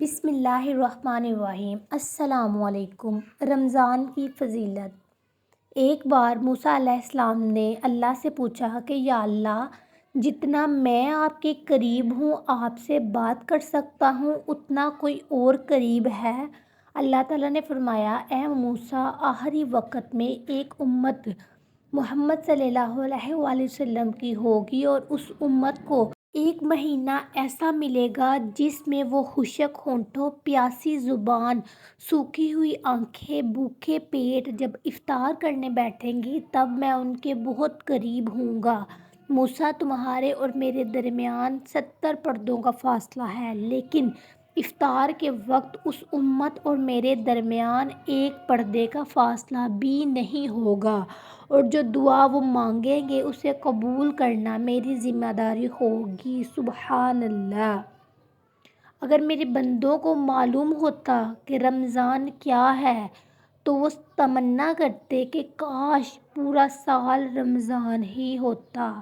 بسم اللہ الرحمن الرحیم۔ السلام علیکم۔ رمضان کی فضیلت۔ ایک بار موسیٰ علیہ السلام نے اللہ سے پوچھا کہ یا اللہ، جتنا میں آپ کے قریب ہوں، آپ سے بات کر سکتا ہوں، اتنا کوئی اور قریب ہے؟ اللہ تعالیٰ نے فرمایا، اے موسیٰ، آخری وقت میں ایک امت محمد صلی اللہ علیہ وآلہ وسلم کی ہوگی، اور اس امت کو ایک مہینہ ایسا ملے گا جس میں وہ خشک ہونٹوں، پیاسی زبان، سوکھی ہوئی آنکھیں، بھوکے پیٹ جب افطار کرنے بیٹھیں گی، تب میں ان کے بہت قریب ہوں گا۔ موسیٰ، تمہارے اور میرے درمیان 70 پردوں کا فاصلہ ہے، لیکن افطار کے وقت اس امت اور میرے درمیان ایک پردے کا فاصلہ بھی نہیں ہوگا، اور جو دعا وہ مانگیں گے اسے قبول کرنا میری ذمہ داری ہوگی۔ سبحان اللہ۔ اگر میرے بندوں کو معلوم ہوتا کہ رمضان کیا ہے تو وہ تمنا کرتے کہ کاش پورا سال رمضان ہی ہوتا۔